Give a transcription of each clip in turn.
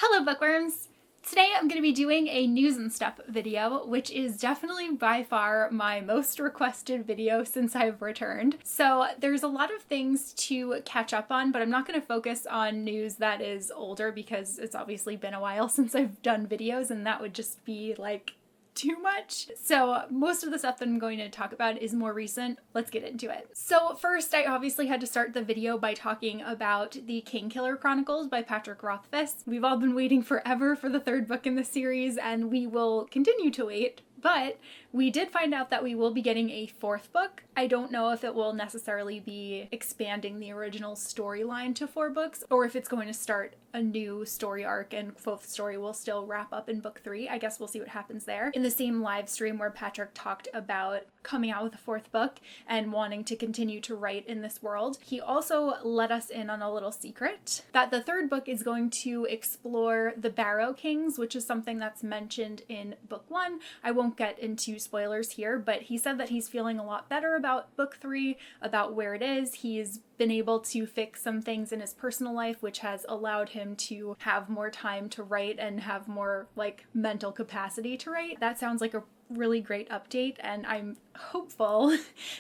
Hello bookworms! Today I'm going to be doing a news and stuff video, which is definitely by far my most requested video since I've returned. So there's a lot of things to catch up on, but I'm not going to focus on news that is older because it's obviously been a while since I've done videos and that would just be like too much. So most of the stuff that I'm going to talk about is more recent. Let's get into it. So first, I obviously had to start the video by talking about the Kingkiller Chronicles by Patrick Rothfuss. We've all been waiting forever for the third book in the series, and we will continue to wait. But we did find out that we will be getting a fourth book. I don't know if it will necessarily be expanding the original storyline to 4 books, or if it's going to start a new story arc and fourth story will still wrap up in book 3. I guess we'll see what happens there. In the same live stream where Patrick talked about coming out with a 4th book and wanting to continue to write in this world, he also let us in on a little secret that the 3rd book is going to explore the Barrow Kings, which is something that's mentioned in book 1. I won't get into spoilers here, but he said that he's feeling a lot better about book 3, about where it is. He's been able to fix some things in his personal life, which has allowed him to have more time to write and have more mental capacity to write. That sounds like a really great update, and I'm hopeful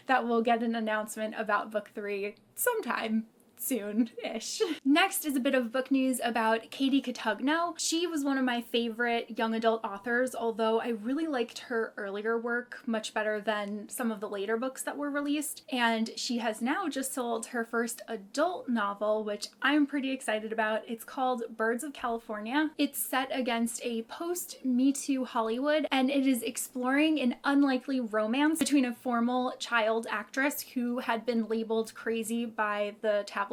that we'll get an announcement about book 3 sometime soon-ish. Next is a bit of book news about Katie Cotugno. She was one of my favorite young adult authors, although I really liked her earlier work much better than some of the later books that were released, and she has now just sold her first adult novel, which I'm pretty excited about. It's called Birds of California. It's set against a post-Me Too Hollywood, and it is exploring an unlikely romance between a former child actress who had been labeled crazy by the tabloids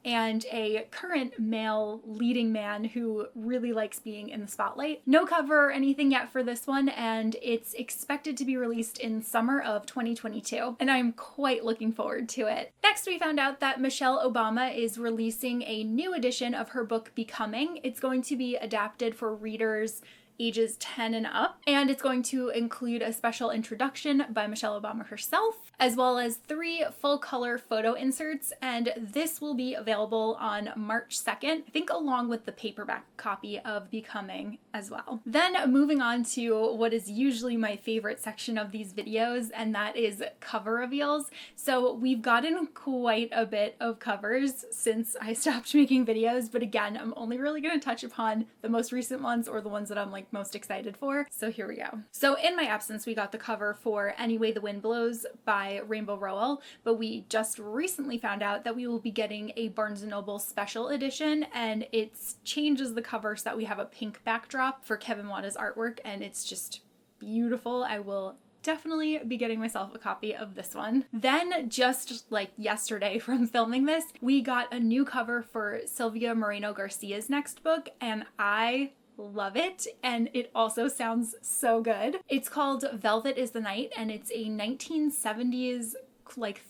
and a current male leading man who really likes being in the spotlight. No cover or anything yet for this one, and it's expected to be released in summer of 2022, and I'm quite looking forward to it. Next, we found out that Michelle Obama is releasing a new edition of her book Becoming. It's going to be adapted for readers ages 10 and up, and it's going to include a special introduction by Michelle Obama herself, as well as 3 full-color photo inserts, and this will be available on March 2nd, I think along with the paperback copy of Becoming as well. Then moving on to what is usually my favorite section of these videos, and that is cover reveals. So we've gotten quite a bit of covers since I stopped making videos, but again, I'm only really going to touch upon the most recent ones or the ones that I'm most excited for. So here we go. So in my absence, we got the cover for Any Way the Wind Blows by Rainbow Rowell, but we just recently found out that we will be getting a Barnes & Noble special edition, and it changes the cover so that we have a pink backdrop for Kevin Wada's artwork, and it's just beautiful. I will definitely be getting myself a copy of this one. Then just like yesterday from filming this, we got a new cover for Silvia Moreno-Garcia's next book, and I love it, and it also sounds so good. It's called Velvet is the Night, and it's a 1970s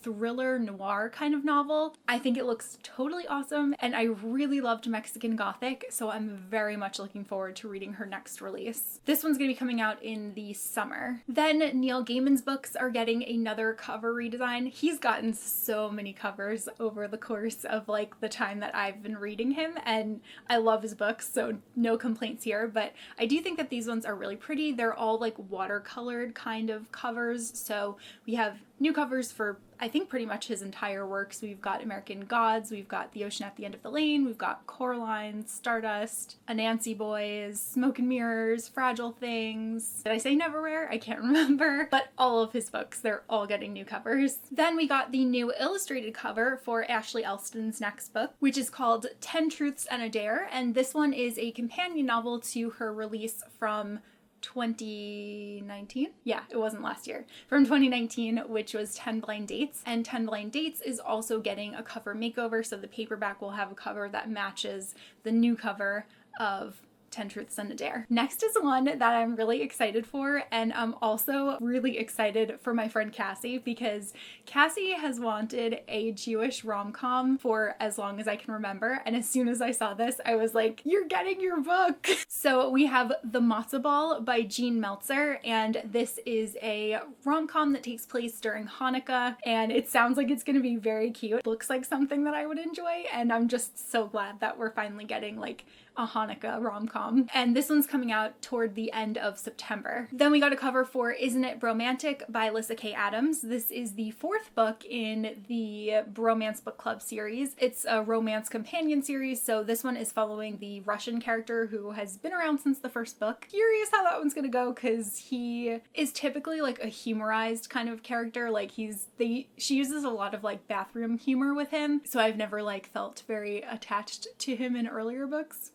thriller noir kind of novel. I think it looks totally awesome, and I really loved Mexican Gothic, so I'm very much looking forward to reading her next release. This one's going to be coming out in the summer. Then Neil Gaiman's books are getting another cover redesign. He's gotten so many covers over the course of the time that I've been reading him, and I love his books, so no complaints here, but I do think that these ones are really pretty. They're all watercolored kind of covers, so we have new covers for I think pretty much his entire works. We've got American Gods, we've got The Ocean at the End of the Lane, we've got Coraline, Stardust, Anansi Boys, Smoke and Mirrors, Fragile Things. Did I say Neverwhere? I can't remember. But all of his books, they're all getting new covers. Then we got the new illustrated cover for Ashley Elston's next book, which is called 10 Truths and a Dare, and this one is a companion novel to her release from 2019? Yeah, it wasn't last year. From 2019, which was 10 Blind Dates. And 10 Blind Dates is also getting a cover makeover, so the paperback will have a cover that matches the new cover of 10 Truths and a Dare. Next is one that I'm really excited for, and I'm also really excited for my friend Cassie, because Cassie has wanted a Jewish rom-com for as long as I can remember, and as soon as I saw this, I was like, you're getting your book! So we have The Matzo Ball by Jean Meltzer, and this is a rom-com that takes place during Hanukkah, and it sounds like it's gonna be very cute. Looks like something that I would enjoy, and I'm just so glad that we're finally getting like a Hanukkah rom-com. And this one's coming out toward the end of September. Then we got a cover for Isn't It Bromantic by Lyssa Kay Adams. This is the 4th book in the Bromance Book Club series. It's a romance companion series, so this one is following the Russian character who has been around since the first book. Curious how that one's gonna go, because he is typically like a humorized kind of character. Like she uses a lot of like bathroom humor with him, so I've never like felt very attached to him in earlier books.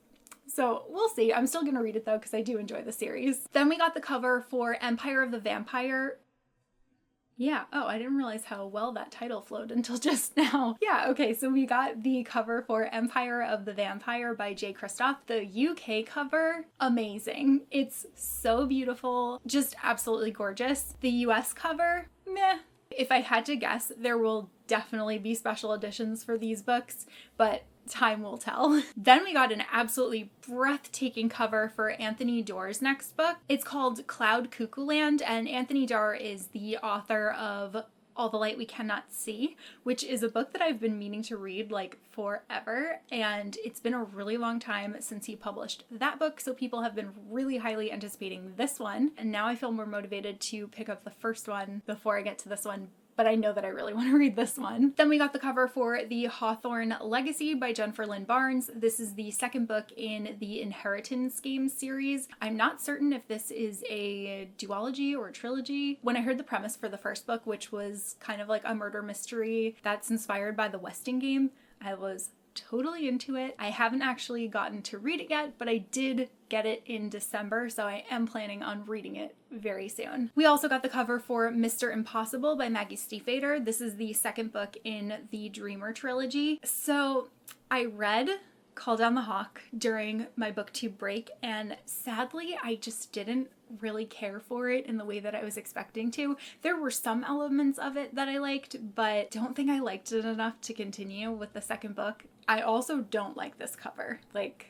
So we'll see. I'm still gonna read it though, because I do enjoy the series. Then we got the cover for Empire of the Vampire. Yeah, oh, I didn't realize how well that title flowed until just now. Yeah, okay, so we got the cover for Empire of the Vampire by J. Kristoff. The UK cover, amazing. It's so beautiful, just absolutely gorgeous. The US cover, meh. If I had to guess, there will definitely be special editions for these books, but time will tell. Then we got an absolutely breathtaking cover for Anthony Doerr's next book. It's called Cloud Cuckoo Land, and Anthony Doerr is the author of All the Light We Cannot See, which is a book that I've been meaning to read like forever, and it's been a really long time since he published that book, so people have been really highly anticipating this one, and now I feel more motivated to pick up the first one before I get to this one, but I know that I really want to read this one. Then we got the cover for The Hawthorne Legacy by Jennifer Lynn Barnes. This is the 2nd book in the Inheritance Games series. I'm not certain if this is a duology or a trilogy. When I heard the premise for the first book, which was kind of like a murder mystery that's inspired by the Westing game, I was totally into it. I haven't actually gotten to read it yet, but I did get it in December, so I am planning on reading it very soon. We also got the cover for Mr. Impossible by Maggie Stiefvater. This is the 2nd book in the Dreamer trilogy. So I read Call Down the Hawk during my booktube break, and sadly I just didn't really care for it in the way that I was expecting to. There were some elements of it that I liked, but don't think I liked it enough to continue with the 2nd book. I also don't like this cover. Like,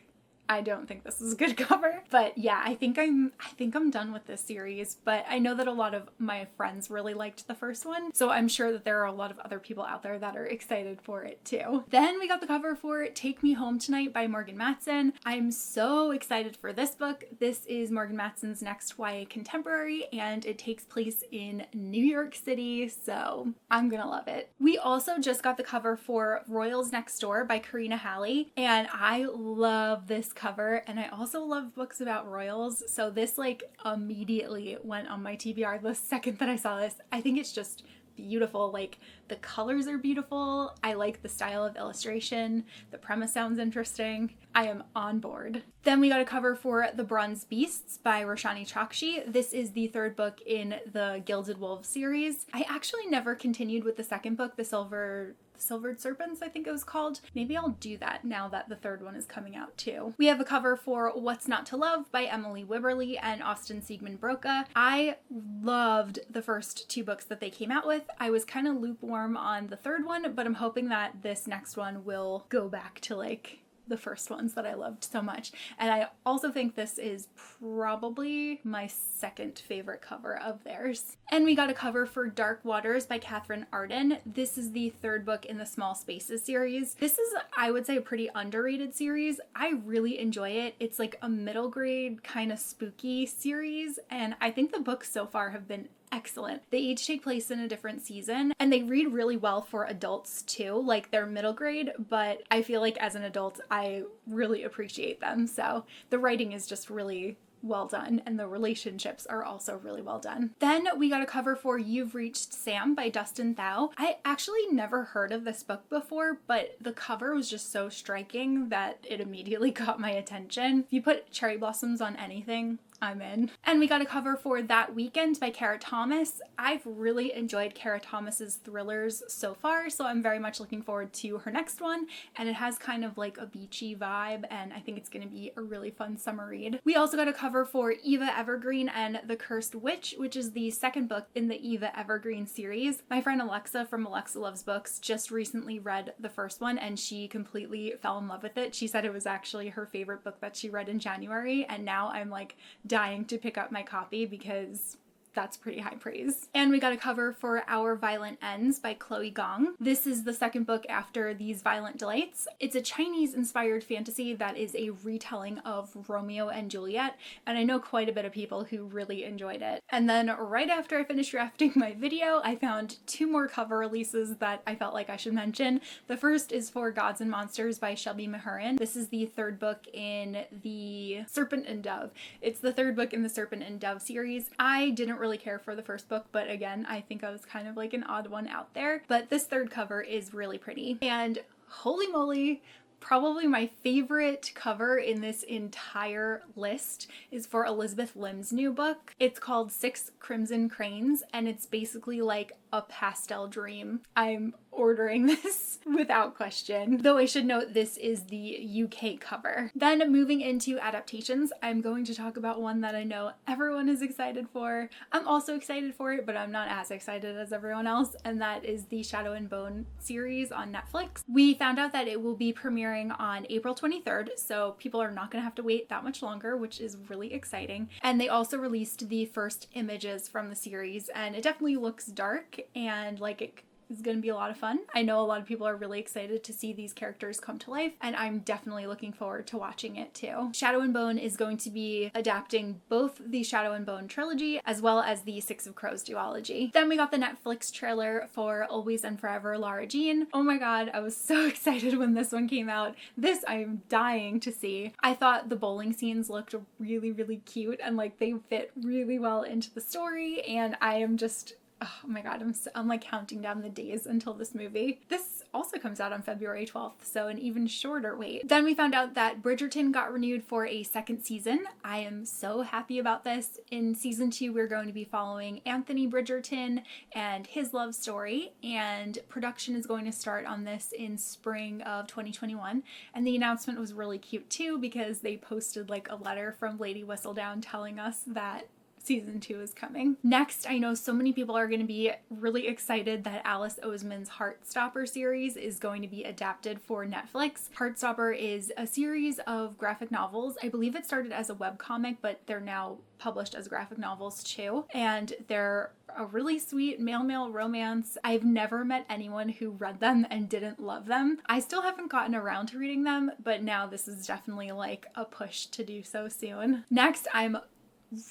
I don't think this is a good cover. But yeah, I think I'm done with this series, but I know that a lot of my friends really liked the first one, so I'm sure that there are a lot of other people out there that are excited for it too. Then we got the cover for Take Me Home Tonight by Morgan Matson. I'm so excited for this book. This is Morgan Matson's next YA contemporary, and it takes place in New York City, so I'm gonna love it. We also just got the cover for Royals Next Door by Karina Halley, and I love this cover, and I also love books about royals, so this like immediately went on my TBR the second that I saw this. I think it's just beautiful. Like, the colors are beautiful. I like the style of illustration. The premise sounds interesting. I am on board. Then we got a cover for The Bronze Beasts by Roshani Chokshi. This is the 3rd book in the Gilded Wolves series. I actually never continued with the 2nd book, The Silvered Serpents, I think it was called. Maybe I'll do that now that the 3rd one is coming out too. We have a cover for What's Not to Love by Emily Wibberley and Austin Siegmund Broca. I loved the first 2 books that they came out with. I was kind of lukewarm on the 3rd one, but I'm hoping that this next one will go back to like the first ones that I loved so much. And I also think this is probably my 2nd favorite cover of theirs. And we got a cover for Dark Waters by Catherine Arden. This is the 3rd book in the Small Spaces series. This is, I would say, a pretty underrated series. I really enjoy it. It's like a middle grade kind of spooky series, and I think the books so far have been excellent. They each take place in a different season, and they read really well for adults too. Like, they're middle grade, but I feel like as an adult I really appreciate them. So the writing is just really well done, and the relationships are also really well done. Then we got a cover for You've Reached Sam by Dustin Thau. I actually never heard of this book before, but the cover was just so striking that it immediately got my attention. If you put cherry blossoms on anything, I'm in. And we got a cover for That Weekend by Kara Thomas. I've really enjoyed Kara Thomas's thrillers so far, so I'm very much looking forward to her next one, and it has kind of like a beachy vibe, and I think it's going to be a really fun summer read. We also got a cover for Eva Evergreen and The Cursed Witch, which is the 2nd book in the Eva Evergreen series. My friend Alexa from Alexa Loves Books just recently read the first one, and she completely fell in love with it. She said it was actually her favorite book that she read in January, and now I'm like dying to pick up my copy because that's pretty high praise. And we got a cover for Our Violent Ends by Chloe Gong. This is the second book after These Violent Delights. It's a Chinese-inspired fantasy that is a retelling of Romeo and Juliet, and I know quite a bit of people who really enjoyed it. And then right after I finished drafting my video, I found 2 more cover releases that I felt like I should mention. The first is for Gods and Monsters by Shelby Mahurin. This is the 3rd book in the Serpent and Dove. It's the 3rd book in the Serpent and Dove series. I didn't really care for the first book, but again, I think I was kind of like an odd one out there. But this 3rd cover is really pretty. And holy moly, probably my favorite cover in this entire list is for Elizabeth Lim's new book. It's called 6 Crimson Cranes, and it's basically like a pastel dream. I'm ordering this without question. Though I should note this is the UK cover. Then moving into adaptations, I'm going to talk about one that I know everyone is excited for. I'm also excited for it, but I'm not as excited as everyone else, and that is the Shadow and Bone series on Netflix. We found out that it will be premiering on April 23rd, so people are not going to have to wait that much longer, which is really exciting. And they also released the first images from the series, and it definitely looks dark and like it is going to be a lot of fun. I know a lot of people are really excited to see these characters come to life, and I'm definitely looking forward to watching it too. Shadow and Bone is going to be adapting both the Shadow and Bone trilogy as well as the Six of Crows duology. Then we got the Netflix trailer for Always and Forever Lara Jean. Oh my god, I was so excited when this one came out. This I am dying to see. I thought the bowling scenes looked really, really cute and like they fit really well into the story, and I am just, oh my god, I'm like counting down the days until this movie. This also comes out on February 12th, so an even shorter wait. Then we found out that Bridgerton got renewed for a 2nd season. I am so happy about this. In season 2, we're going to be following Anthony Bridgerton and his love story, and production is going to start on this in spring of 2021. And the announcement was really cute too, because they posted like a letter from Lady Whistledown telling us that season 2 is coming. Next, I know so many people are going to be really excited that Alice Oseman's Heartstopper series is going to be adapted for Netflix. Heartstopper is a series of graphic novels. I believe it started as a webcomic, but they're now published as graphic novels too. And they're a really sweet male-male romance. I've never met anyone who read them and didn't love them. I still haven't gotten around to reading them, but now this is definitely like a push to do so soon. Next, I'm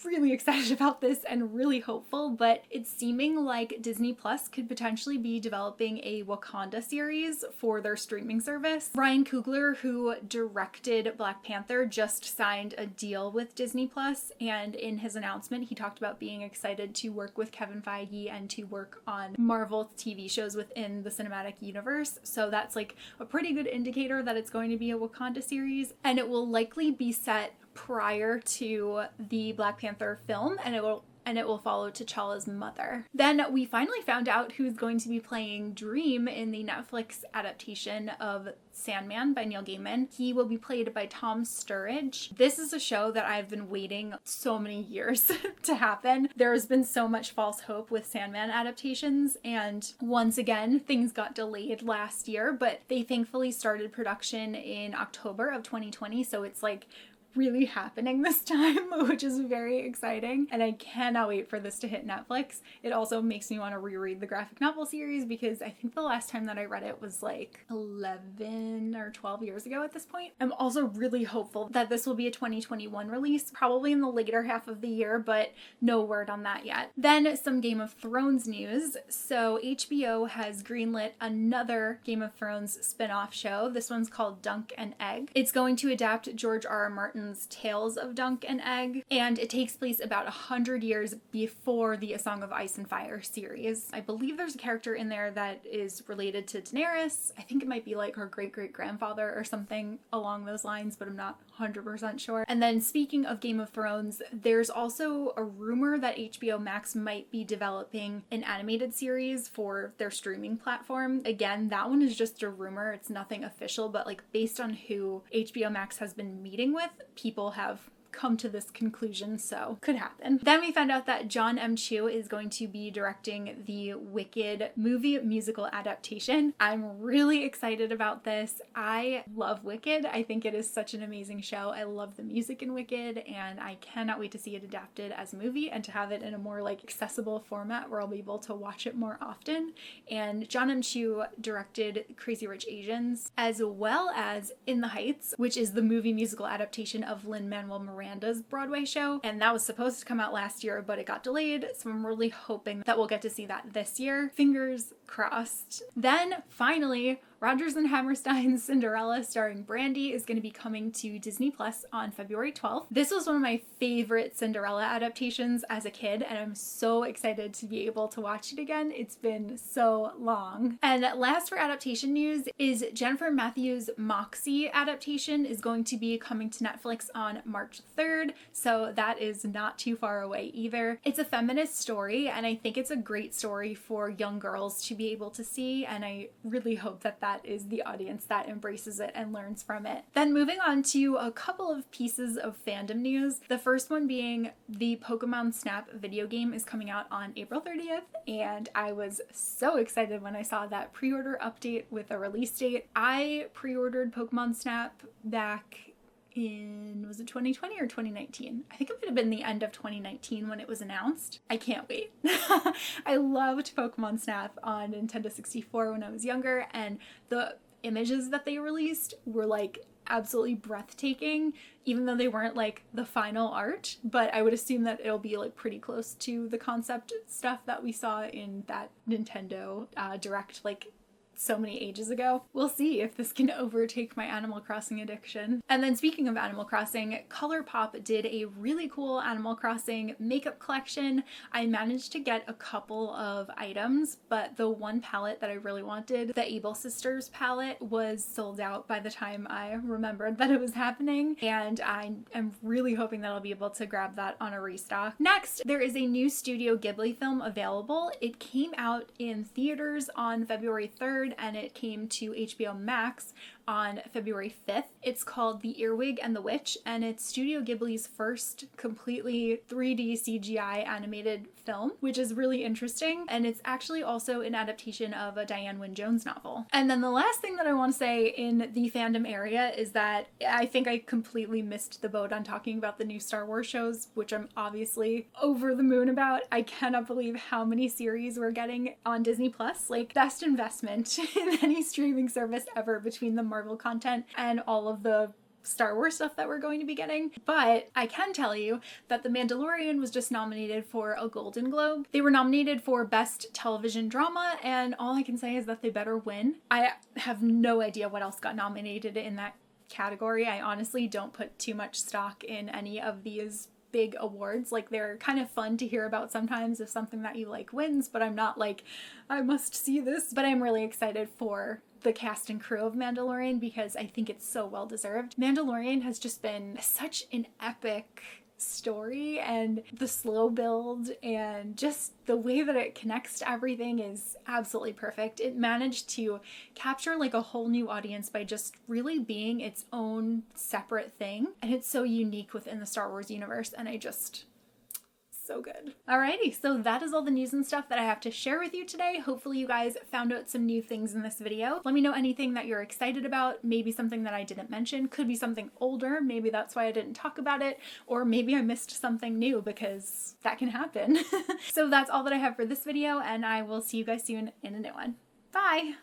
really excited about this and really hopeful, but it's seeming like Disney Plus could potentially be developing a Wakanda series for their streaming service. Ryan Coogler, who directed Black Panther, just signed a deal with Disney Plus, and in his announcement he talked about being excited to work with Kevin Feige and to work on Marvel TV shows within the cinematic universe. So that's like a pretty good indicator that it's going to be a Wakanda series, and it will likely be set prior to the Black Panther film, and it will follow T'Challa's mother. Then we finally found out who's going to be playing Dream in the Netflix adaptation of Sandman by Neil Gaiman. He will be played by Tom Sturridge. This is a show that I've been waiting so many years to happen. There has been so much false hope with Sandman adaptations, and once again things got delayed last year, but they thankfully started production in October of 2020, so it's like really happening this time, which is very exciting, and I cannot wait for this to hit Netflix. It also makes me want to reread the graphic novel series, because I think the last time that I read it was like 11 or 12 years ago at this point. I'm also really hopeful that this will be a 2021 release, probably in the later half of the year, but no word on that yet. Then some Game of Thrones news. So HBO has greenlit another Game of Thrones spin-off show. This one's called Dunk and Egg. It's going to adapt George R.R. Martin's Tales of Dunk and Egg, and it takes place about 100 years before the A Song of Ice and Fire series. I believe there's a character in there that is related to Daenerys. I think it might be like her great-great-grandfather or something along those lines, but I'm not 100% sure. And then speaking of Game of Thrones, there's also a rumor that HBO Max might be developing an animated series for their streaming platform. Again, that one is just a rumor. It's nothing official, but like based on who HBO Max has been meeting with, people have come to this conclusion, so could happen. Then we found out that John M. Chu is going to be directing the Wicked movie musical adaptation. I'm really excited about this. I love Wicked. I think it is such an amazing show. I love the music in Wicked, and I cannot wait to see it adapted as a movie and to have it in a more like accessible format where I'll be able to watch it more often. And John M. Chu directed Crazy Rich Asians as well as In the Heights, which is the movie musical adaptation of Lin-Manuel Miranda's Broadway show. And that was supposed to come out last year, but it got delayed. So I'm really hoping that we'll get to see that this year. Fingers crossed. Then finally, Rodgers and Hammerstein's Cinderella starring Brandy is going to be coming to Disney Plus on February 12th. This was one of my favorite Cinderella adaptations as a kid, and I'm so excited to be able to watch it again. It's been so long. And last for adaptation news is Jennifer Matthews' Moxie adaptation is going to be coming to Netflix on March 3rd, so that is not too far away either. It's a feminist story, and I think it's a great story for young girls to be able to see, and I really hope that that is the audience that embraces it and learns from it. Then moving on to a couple of pieces of fandom news. The first one being the Pokemon Snap video game is coming out on April 30th, and I was so excited when I saw that pre-order update with a release date. I pre-ordered Pokemon Snap back in, was it 2020 or 2019? I think it would have been the end of 2019 when it was announced. I can't wait. I loved Pokemon Snap on Nintendo 64 when I was younger, and the images that they released were like absolutely breathtaking, even though they weren't like the final art, but I would assume that it'll be like pretty close to the concept stuff that we saw in that Nintendo Direct like so many ages ago. We'll see if this can overtake my Animal Crossing addiction. And then speaking of Animal Crossing, ColourPop did a really cool Animal Crossing makeup collection. I managed to get a couple of items, but the one palette that I really wanted, the Able Sisters palette, was sold out by the time I remembered that it was happening, and I am really hoping that I'll be able to grab that on a restock. Next, there is a new Studio Ghibli film available. It came out in theaters on February 3rd, and it came to HBO Max on February 5th. It's called The Earwig and the Witch, and it's Studio Ghibli's first completely 3D CGI animated film, which is really interesting, and it's actually also an adaptation of a Diane Wynne Jones novel. And then the last thing that I want to say in the fandom area is that I think I completely missed the boat on talking about the new Star Wars shows, which I'm obviously over the moon about. I cannot believe how many series we're getting on Disney Plus. Like, best investment in any streaming service ever between the Marvel content and all of the Star Wars stuff that we're going to be getting. But I can tell you that The Mandalorian was just nominated for a Golden Globe. They were nominated for Best Television Drama, and all I can say is that they better win. I have no idea what else got nominated in that category. I honestly don't put too much stock in any of these big awards. Like, they're kind of fun to hear about sometimes if something that you like wins, but I'm not like, I must see this. But I'm really excited for the cast and crew of Mandalorian because I think it's so well deserved. Mandalorian has just been such an epic story, and the slow build and just the way that it connects to everything is absolutely perfect. It managed to capture like a whole new audience by just really being its own separate thing, and it's so unique within the Star Wars universe, and so good. Alrighty, so that is all the news and stuff that I have to share with you today. Hopefully you guys found out some new things in this video. Let me know anything that you're excited about, maybe something that I didn't mention, could be something older, maybe that's why I didn't talk about it, or maybe I missed something new, because that can happen. So that's all that I have for this video, and I will see you guys soon in a new one. Bye!